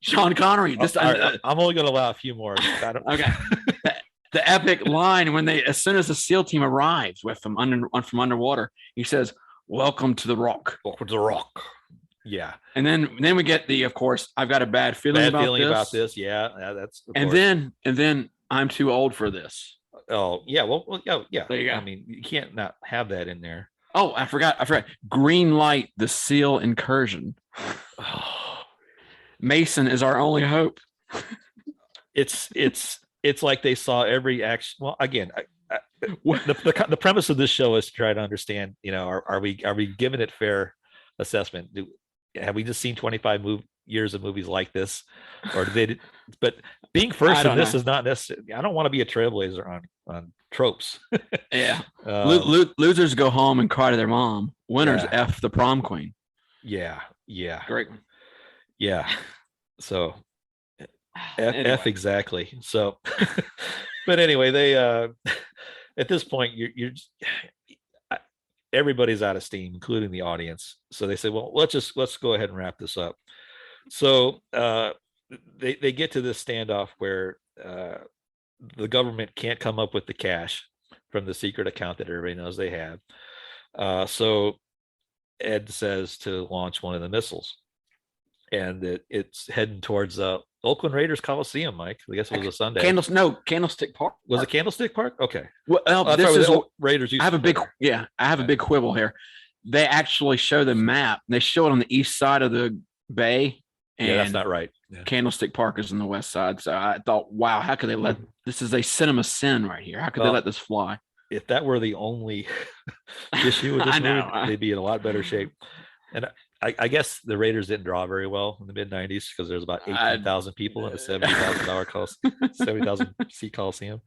C: Sean Connery.
B: I'm only going to allow a few more.
C: Okay. The epic line when as soon as the SEAL team arrives with them from underwater, he says, welcome to the rock.
B: Welcome to the rock. Yeah.
C: And then we get of course, I've got a bad feeling about this.
B: Yeah, that's.
C: And then I'm too old for this.
B: Oh yeah. Well, yeah.
C: There you go.
B: I mean, you can't not have that in there.
C: Oh, I forgot. Green light, the SEAL incursion. Mason is our only hope.
B: It's like they saw every action. Well, again, the premise of this show is to try to understand. Are we giving it fair assessment? Have we just seen 25 years of movies like this, or do they? But being first in this is not necessary. I don't want to be a trailblazer on tropes.
C: Yeah. Losers go home and cry to their mom. Winners F the prom queen.
B: Yeah.
C: Great.
B: Yeah. So F exactly. So, but anyway, they at this point you're everybody's out of steam, including the audience. So they say, well, let's go ahead and wrap this up. So they get to this standoff where the government can't come up with the cash from the secret account that everybody knows they have. So Ed says to launch one of the missiles, and it's heading towards Oakland Raiders Coliseum, Mike. I guess it was a Sunday.
C: Candlestick Park.
B: Was it Candlestick Park? Okay.
C: Well, this is
B: Raiders.
C: I have a big quibble here. They actually show the map. They show it on the east side of the bay. And
B: that's not right. Yeah.
C: Candlestick Park is on the west side. So I thought, wow, how could they let this is a cinema sin right here? How could they let this fly?
B: If that were the only issue with this movie, they'd be in a lot better shape. And I guess the Raiders didn't draw very well in the mid 90s because there's about 18,000 people in a $70,000 seat Coliseum.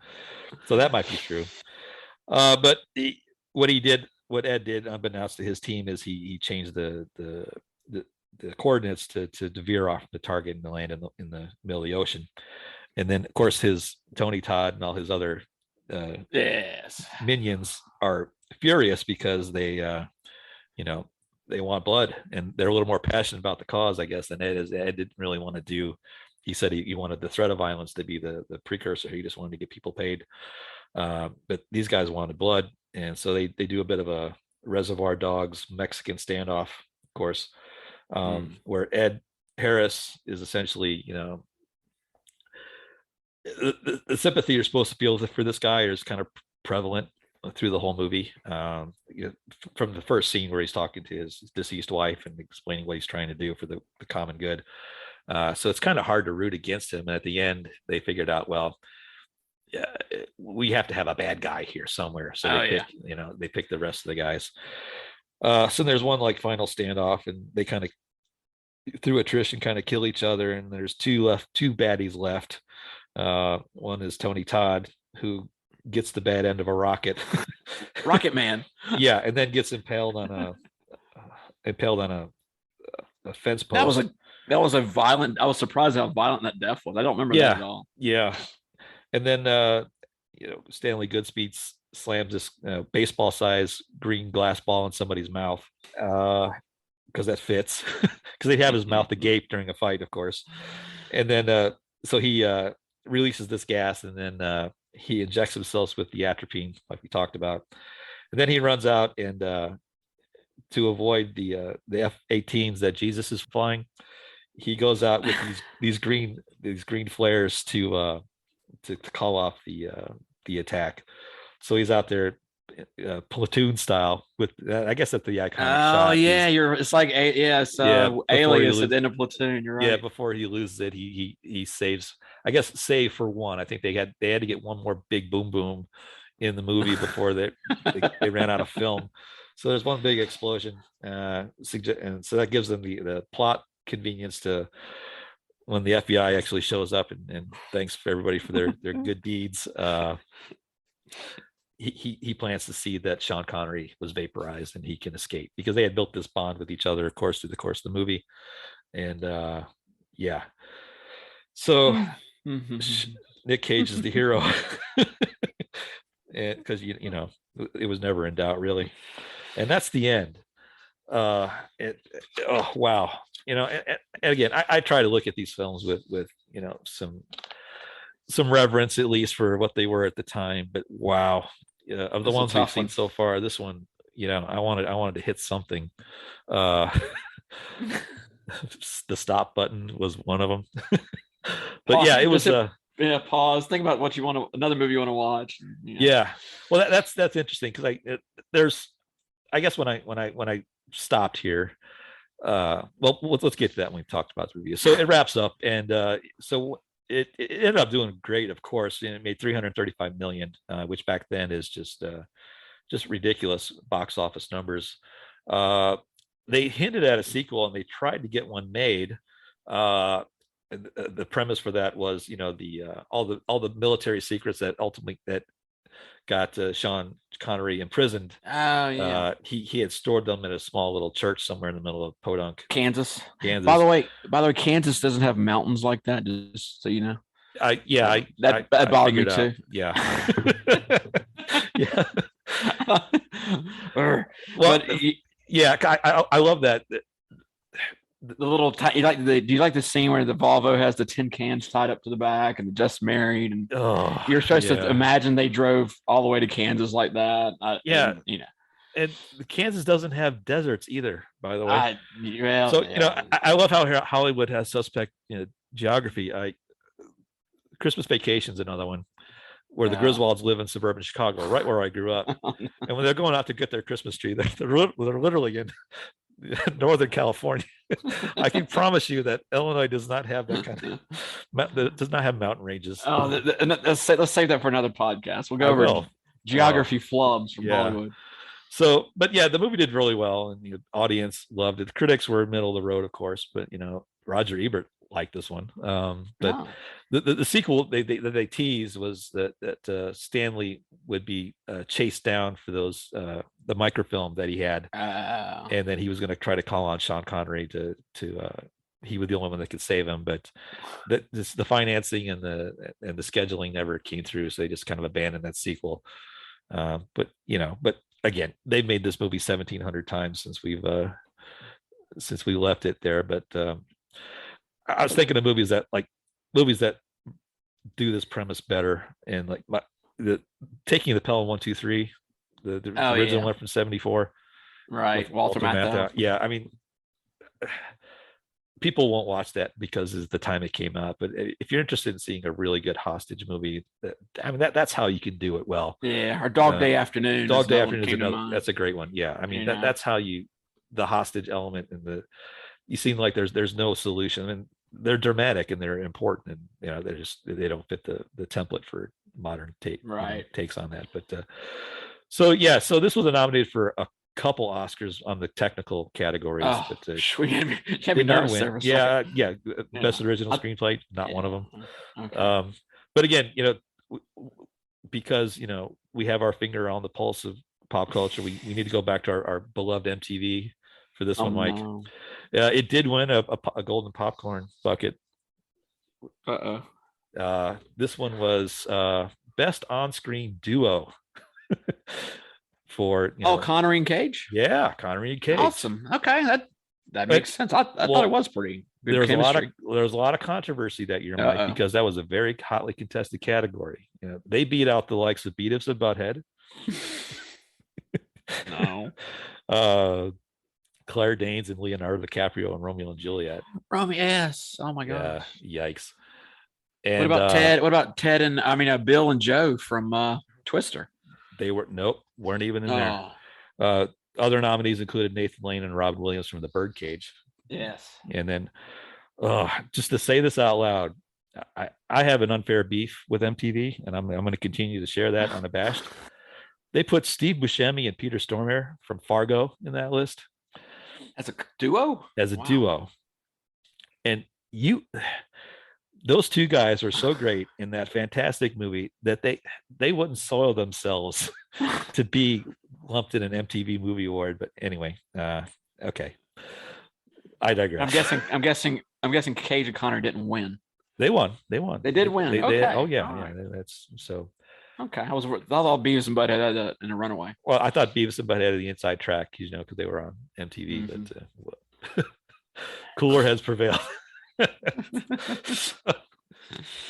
B: So that might be true. But what Ed did, unbeknownst to his team, is he changed the coordinates to veer off the target and land in the middle of the ocean. And then, of course, his Tony Todd and all his other minions are furious because they want blood, and they're a little more passionate about the cause, I guess, than Ed is. Ed didn't really want to do. He said he wanted the threat of violence to be the precursor. He just wanted to get people paid. But these guys wanted blood, and so they do a bit of a Reservoir Dogs Mexican standoff, of course, where Ed Harris is essentially, the sympathy you're supposed to feel for this guy is kind of prevalent through the whole movie, from the first scene where he's talking to his deceased wife and explaining what he's trying to do for the common good. So it's kind of hard to root against him. And at the end, they figured out, well, we have to have a bad guy here somewhere. So they pick the rest of the guys. So there's one final standoff, and they kind of through attrition kind of kill each other. And there's two baddies left. One is Tony Todd, who gets the bad end of a rocket.
C: Rocket Man.
B: Yeah, and then gets impaled on a fence post.
C: That was a violent. I was surprised how violent that death was. I don't remember that at all.
B: Yeah. And then Stanley Goodspeed's slams this baseball size green glass ball in somebody's mouth, because that fits, because they'd have his mouth agape during a fight, of course. And then so he releases this gas, and then he injects himself with the atropine, like we talked about. And then he runs out, and to avoid the F-18s that Jesus is flying, he goes out with these green flares to call off the attack. So he's out there platoon style with I guess that's the iconic shot.
C: Oh yeah, it's like Alias at the end of Platoon. You're right.
B: Yeah, before he loses it, he saves. I guess save for one. I think they had to get one more big boom boom in the movie before they ran out of film. So there's one big explosion, and so that gives them the plot convenience to when the FBI actually shows up, and thanks for everybody for their good deeds. He plans to see that Sean Connery was vaporized and he can escape, because they had built this bond with each other, of course, through the course of the movie. And yeah, so Nick Cage is the hero, and because you know it was never in doubt, really. And that's the end. Oh wow, and again, I try to look at these films with some reverence, at least for what they were at the time. But wow, of the ones we've seen so far, this one, I wanted to hit something. The stop button was one of them. But pause, yeah, it was
C: pause. Think about what another movie you want to watch.
B: Yeah. Well, that's interesting, because I guess when I stopped here, well, let's get to that when we talked about the review. So it wraps up, and so it ended up doing great, of course, and it made 335 million, which back then is just ridiculous box office numbers. They hinted at a sequel, and they tried to get one made. The premise for that was, all the military secrets that ultimately got Sean Connery imprisoned.
C: Oh yeah.
B: He had stored them in a small little church somewhere in the middle of Podunk,
C: Kansas. By the way, Kansas doesn't have mountains like that, just so you know.
B: That
C: bothered me too.
B: Yeah. Yeah.
C: Well,
B: but yeah, I love that.
C: The little do you like the scene where the Volvo has the tin cans tied up to the back and just married, and you're supposed to imagine they drove all the way to Kansas like that?
B: And Kansas doesn't have deserts either, by the way. I love how Hollywood has suspect geography. Christmas Vacation's another one where the Griswolds live in suburban Chicago, right where I grew up. And when they're going out to get their Christmas tree, they're literally in Northern California. I can promise you that Illinois does not have that kind of does not have mountain ranges.
C: Let's save that for another podcast. We'll go over geography flubs from Hollywood.
B: So, but yeah, the movie did really well, and the audience loved it. The critics were middle of the road, of course, but Roger Ebert liked this one. But the sequel they teased was that Stanley would be chased down for those the microfilm that he had, and then he was going to try to call on Sean Connery to he was the only one that could save him, but the financing and the scheduling never came through, so they just kind of abandoned that sequel. But again, they've made this movie 1,700 times since we left it there. But I was thinking of movies that do this premise better, and like Taking the Pelham 123, the original one from '74,
C: right? Walter Matthau.
B: Yeah, I mean, people won't watch that because of the time it came out. But if you're interested in seeing a really good hostage movie, that's how you can do it well.
C: Yeah, or Dog Day Afternoon.
B: Dog Day Afternoon is another. That's a great one. Yeah, I mean that's how the hostage element and you seem like there's no solution, and they're dramatic and they're important, and they don't fit the template for modern takes on that. But so this was nominated for a couple Oscars on the technical categories. But
C: can't be nervous there.
B: Best original screenplay, not one of them.
C: Okay.
B: But again, because we have our finger on the pulse of pop culture, we need to go back to our beloved MTV for this one, Mike.
C: No.
B: It did win a golden popcorn bucket. This one was best on-screen duo. for
C: Oh, Connery and Cage.
B: yeah, Connery and Cage.
C: Awesome. Okay, that
B: But
C: makes sense. I thought it
B: well,
C: was pretty good
B: there was
C: chemistry.
B: a lot of controversy that year, Mike,
C: Uh
B: because that was a very hotly contested category. They beat out the likes of Beavis and Butthead,
C: oh. No.
B: uh, Claire Danes and Leonardo DiCaprio and Romeo and Juliet.
C: Romy, yes. Oh my
B: Yeah,
C: gosh.
B: yikes.
C: What
B: And
C: about Ted? What about Ted and Bill and Joe from Twister?
B: they weren't even in there.
C: Oh,
B: Uh, Other nominees included Nathan Lane and Robin Williams from The Birdcage.
C: yes.
B: And then, just to say this out loud, I have an unfair beef with MTV, and I'm going to continue to share that unabashed. They put Steve Buscemi and Peter Stormare from Fargo in that list
C: As a duo?
B: as a
C: Wow.
B: duo. And those two guys are so great in that fantastic movie that they wouldn't soil themselves to be lumped in an MTV Movie Award. But anyway, okay, I digress.
C: I'm guessing Cage and Connor didn't win.
B: They won. They won.
C: They did win.
B: Okay.
C: Okay.
B: Oh yeah,
C: All
B: yeah.
C: right.
B: That's so.
C: Okay. I thought Beavis and Butthead had in a runaway.
B: Well, I thought Beavis and Butthead had the inside track, because they were on MTV.
C: Mhm.
B: But cooler heads prevail.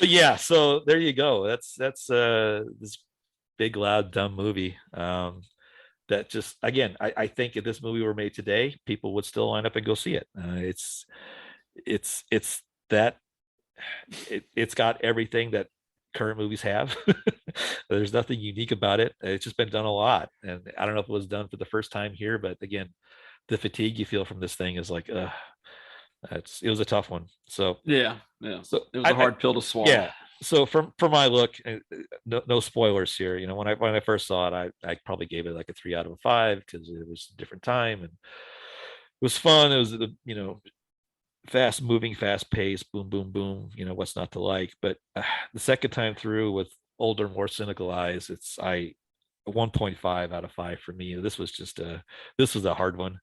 B: But yeah, so there you go. That's this big, loud, dumb movie. That just, again, I think if this movie were made today, people would still line up and go see it. It's that it's got everything that current movies have. There's nothing unique about it. It's just been done a lot, and I don't know if it was done for the first time here, but again, the fatigue you feel from this thing is like, it was a tough one. So
C: Yeah.
B: so
C: It was a hard pill to swallow.
B: yeah. So from my look, no spoilers here. When I first saw it, I probably gave it like a 3 out of 5 because it was a different time and it was fun. It was fast moving, fast paced, boom, boom, boom. What's not to like? But the second time through with older, more cynical eyes, it's 1.5 out of 5 for me. This was a hard one.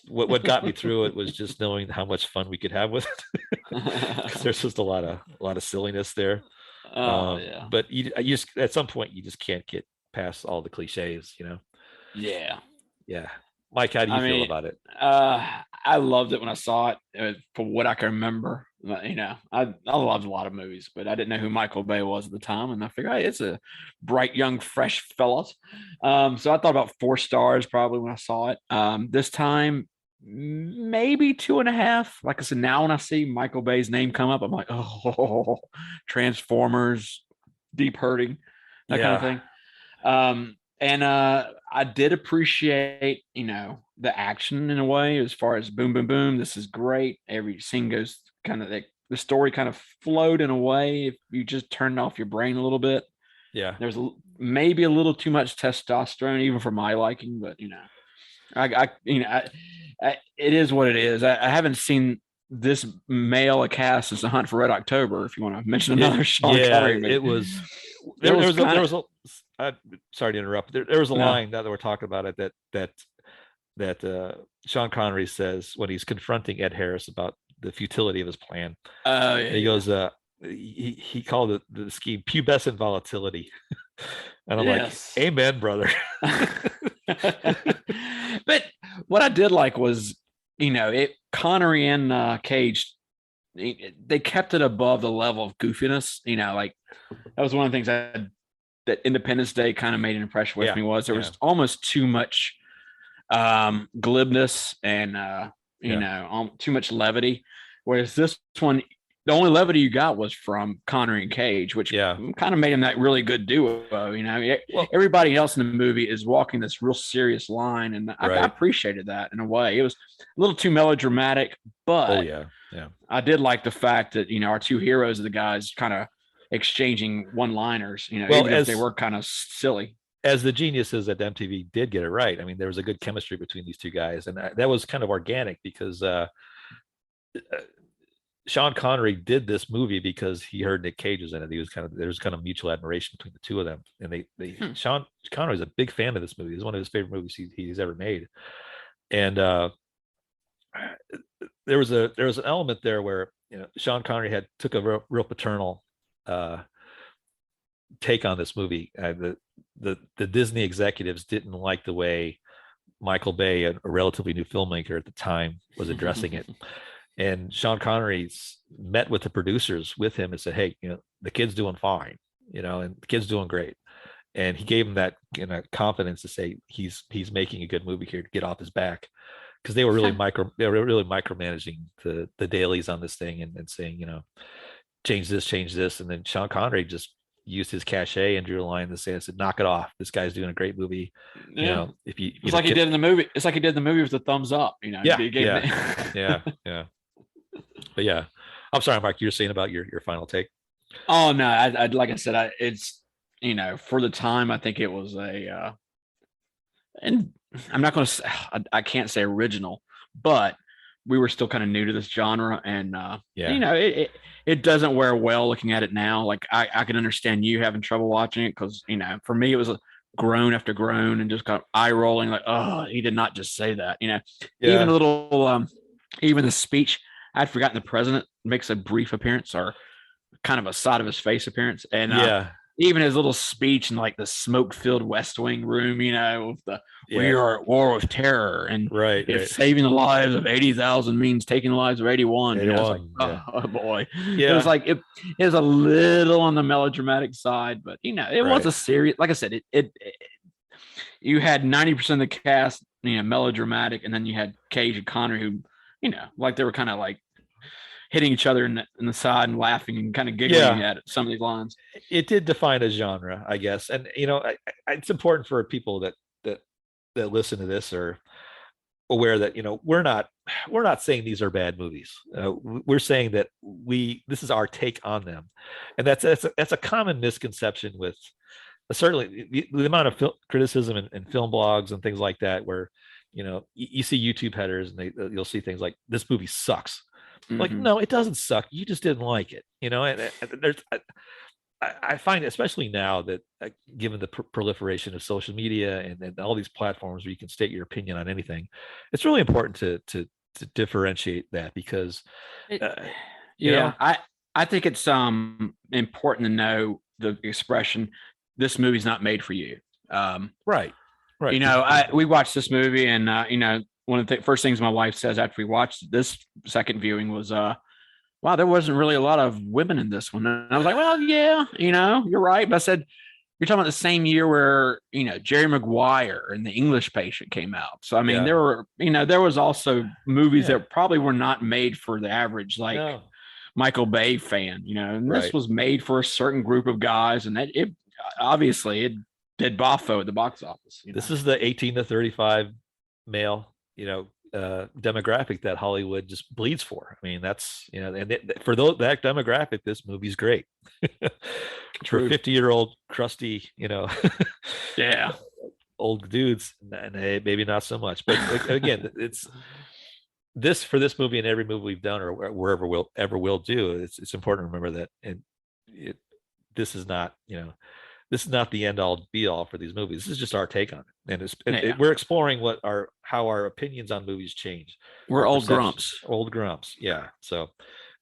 B: What got me through it was just knowing how much fun we could have with it. Because there's just a lot of silliness there.
C: Yeah.
B: But you just at some point you just can't get past all the cliches.
C: Yeah.
B: Yeah. Mike, how do you feel about it?
C: I loved it when I saw it. For what I can remember, I loved a lot of movies, but I didn't know who Michael Bay was at the time, and I figured, hey, it's a bright, young, fresh fella. So I thought about 4 stars probably when I saw it. This time, maybe 2.5. Like I said, now when I see Michael Bay's name come up, I'm like, oh, Transformers, Deep Hurting, that kind of thing. And I did appreciate, the action in a way, as far as boom, boom, boom. This is great. Every scene goes kind of the story kind of flowed in a way. If you just turned off your brain a little bit,
B: Yeah.
C: there's maybe a little too much testosterone, even for my liking. But it is what it is. I haven't seen this male a cast as The Hunt for Red October. If you want to mention another Sean Connery movie.
B: It was. There was a. Sorry to interrupt. There was a line that we're talking about it that Sean Connery says when he's confronting Ed Harris about the futility of his plan.
C: Oh yeah.
B: He goes, he called it the scheme pubescent volatility, and I'm like, amen, brother.
C: But what I did like was, Connery and Cage, they kept it above the level of goofiness. Like that was one of the things that Independence Day kind of made an impression with me was there was almost too much glibness and too much levity. Whereas this one, the only levity you got was from Connery and Cage, which kind of made him that really good duo. Everybody else in the movie is walking this real serious line, and I appreciated that in a way. It was a little too melodramatic, but I did like the fact that our two heroes are the guys kind of exchanging one-liners, even if they were kind of silly.
B: As the geniuses at MTV did get it right. I mean, there was a good chemistry between these two guys, and that was kind of organic because Sean Connery did this movie because he heard Nick Cage was in it. There was kind of mutual admiration between the two of them, and Sean Connery is a big fan of this movie. It's one of his favorite movies he's ever made, and there was an element there where Sean Connery took a real paternal take on this movie. The Disney executives didn't like the way Michael Bay, a relatively new filmmaker at the time, was addressing it. And Sean Connery met with the producers with him and said, "Hey, the kid's doing fine, and the kid's doing great." And he gave him that confidence to say he's making a good movie here to get off his back, because they were really micromanaging the dailies on this thing and saying, change this, and then Sean Connery just used his cachet and drew a line to say, "I said, knock it off. This guy's doing a great movie."
C: Yeah.
B: If you,
C: it's like he did in the movie. It's like he did in the movie with the thumbs up.
B: Yeah, yeah. But yeah, I'm sorry, Mark. You're saying about your final take.
C: Oh no, I like I said, it's for the time, I think it was and I'm not going to say, I can't say original, but we were still kind of new to this genre, and it doesn't wear well looking at it now. Like I can understand you having trouble watching it, because for me it was a groan after groan and just kind of eye rolling, like, oh, he did not just say that. Even a little even the speech, I'd forgotten the president makes a brief appearance, or kind of a side of his face appearance, and even his little speech in like the smoke-filled West Wing room, with the we are at war with terror, and if saving the lives of 80,000 means taking the lives of 81, I was like, oh boy, it was like it is a little on the melodramatic side, but it was a serious. Like I said, it you had 90% of the cast, melodramatic, and then you had Cage and Connery, who, like they were kind of like hitting each other in the side and laughing and kind of giggling at some of these lines.
B: It did define a genre, I guess. And, it's important for people that listen to this are aware that, we're not saying these are bad movies. We're saying that this is our take on them. And that's a common misconception with certainly the amount of criticism and film blogs and things like that, where, you see YouTube headers and you'll see things like, this movie sucks. Like, no, it doesn't suck. You just didn't like it, and there's, I find, especially now that given the proliferation of social media and all these platforms where you can state your opinion on anything, it's really important to differentiate that, because,
C: I think it's important to know the expression, "This movie's not made for you."
B: Right.
C: We watched this movie, and one of the first things my wife says after we watched this second viewing was, wow, there wasn't really a lot of women in this one. And I was like, well, yeah, you're right. But I said, you're talking about the same year where, Jerry Maguire and The English Patient came out. So, I mean, there were, there was also movies that probably were not made for the average, Michael Bay fan, and this was made for a certain group of guys. And it obviously it did boffo at the box office.
B: This is the 18 to 35 male demographic that Hollywood just bleeds for. I mean, that's, and for that demographic, this movie's great. For 50-year-old crusty, old dudes, and maybe not so much. But again, it's for this movie and every movie we've done or wherever we'll ever will do. It's important to remember that, and this is not, this is not the end all be all for these movies. This is just our take on it. And we're exploring how our opinions on movies change.
C: We're old grumps.
B: Old grumps. Yeah. So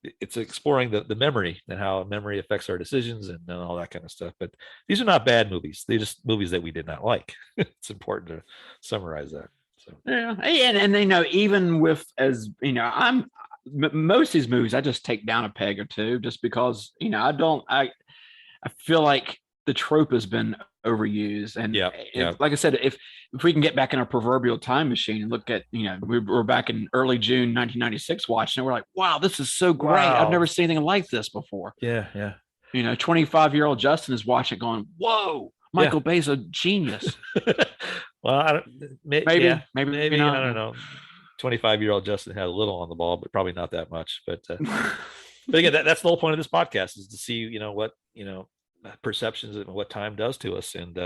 B: it's exploring the memory and how memory affects our decisions and all that kind of stuff. But these are not bad movies. They're just movies that we did not like. It's important to summarize that. So
C: and even with, as most of these movies, I just take down a peg or two, just because I feel like the trope has been overused, and like I said, if we can get back in our proverbial time machine and look at, we're back in early June 1996 watching it, we're like, wow, this is so great. Wow. I've never seen anything like this before. 25-year-old Justin is watching it going, whoa, Michael Bay's a genius.
B: Well, maybe not. I don't know. 25-year-old Justin had a little on the ball, but probably not that much. But again, that's the whole point of this podcast, is to see, what perceptions and what time does to us. And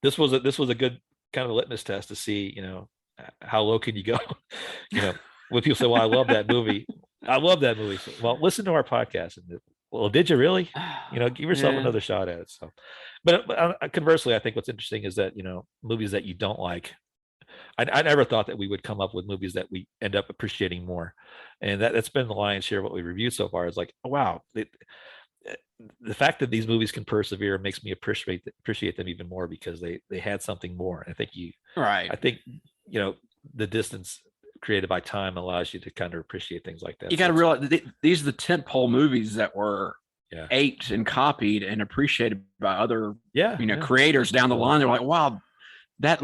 B: this was a good kind of litmus test to see, how low can you go? When people say, well, I love that movie. So, well, listen to our podcast. And well, did you really? Give yourself another shot at it. So, but conversely, I think what's interesting is that, movies that you don't like, I never thought that we would come up with movies that we end up appreciating more. And that's been the lion's share of what we reviewed so far, is like, oh, wow, the fact that these movies can persevere makes me appreciate them even more because they had something more.
C: Right.
B: I think the distance created by time allows you to kind of appreciate things like that.
C: You got to realize these are the tentpole movies that were aped and copied and appreciated by other creators down the line. They're like, wow, that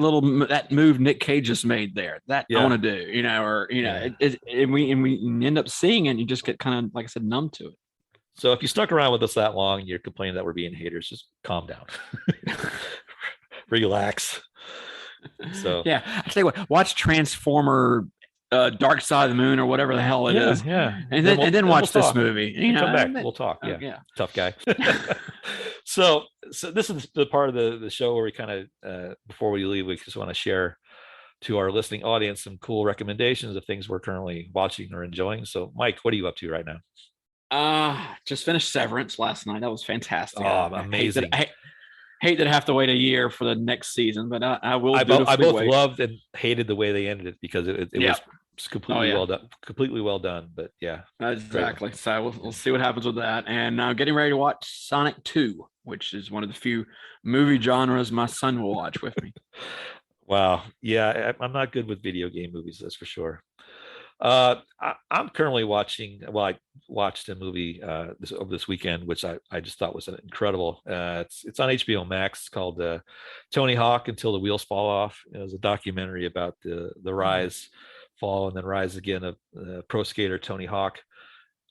C: move Nick Cage just made there, that I want to do, and we end up seeing it and you just get kind of, like I said, numb to it.
B: So if you stuck around with us that long and you're complaining that we're being haters, just calm down. Relax. So
C: I tell you what, watch Transformer Dark Side of the Moon or whatever the hell it is.
B: Yeah.
C: And then watch this movie.
B: Come back. We'll talk. Yeah. Tough guy. So this is the part of the show where we kind of before we leave, we just want to share to our listening audience some cool recommendations of things we're currently watching or enjoying. So Mike, what are you up to right now?
C: Just finished Severance last night. That was fantastic.
B: Oh, amazing.
C: I hate that I have to wait a year for the next season, but I will. I
B: both loved and hated the way they ended it because it was completely well done. But
C: exactly. So we'll see what happens with that. And I'm getting ready to watch Sonic 2, which is one of the few movie genres my son will watch with me.
B: Wow. Yeah, I'm not good with video game movies, that's for sure. I'm currently watching. Well, I watched a movie over this weekend, which I just thought was incredible. It's on HBO Max. It's called Tony Hawk Until the Wheels Fall Off. It was a documentary about the rise, fall, and then rise again of pro skater Tony Hawk.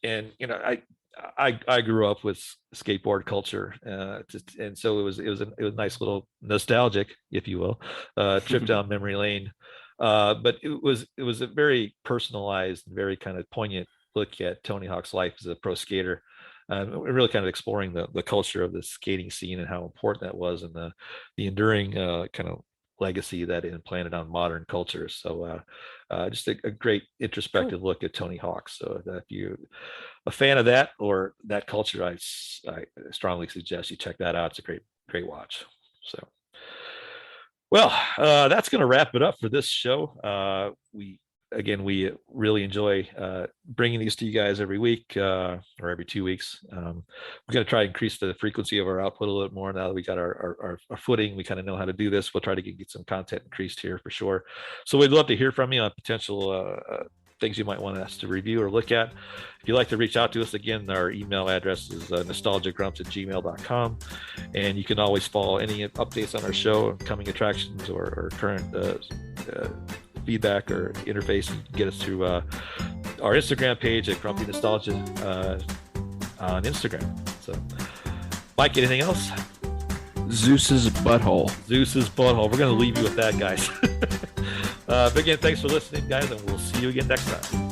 B: And I grew up with skateboard culture, and so it was a nice little nostalgic, if you will, trip down memory lane. But it was a very personalized and very kind of poignant look at Tony Hawk's life as a pro skater, really kind of exploring the culture of the skating scene and how important that was, and the enduring kind of legacy that it implanted on modern culture. So just a great introspective look at Tony Hawk. So if you're a fan of that or that culture, I strongly suggest you check that out. It's a great watch. So. Well, that's going to wrap it up for this show. We really enjoy bringing these to you guys every week or every 2 weeks. We're going to try to increase the frequency of our output a little more now that we got our footing. We kind of know how to do this. We'll try to get some content increased here for sure. So we'd love to hear from you on potential things you might want us to review or look at. If you'd like to reach out to us, again, our email address is nostalgiagrumps@gmail.com. And you can always follow any updates on our show, coming attractions, or current feedback or interface, and get us through our Instagram page at Grumpy Nostalgia on Instagram. So, Mike, anything else?
C: Zeus's butthole.
B: We're going to leave you with that, guys. But again, thanks for listening, guys, and we'll see you again next time.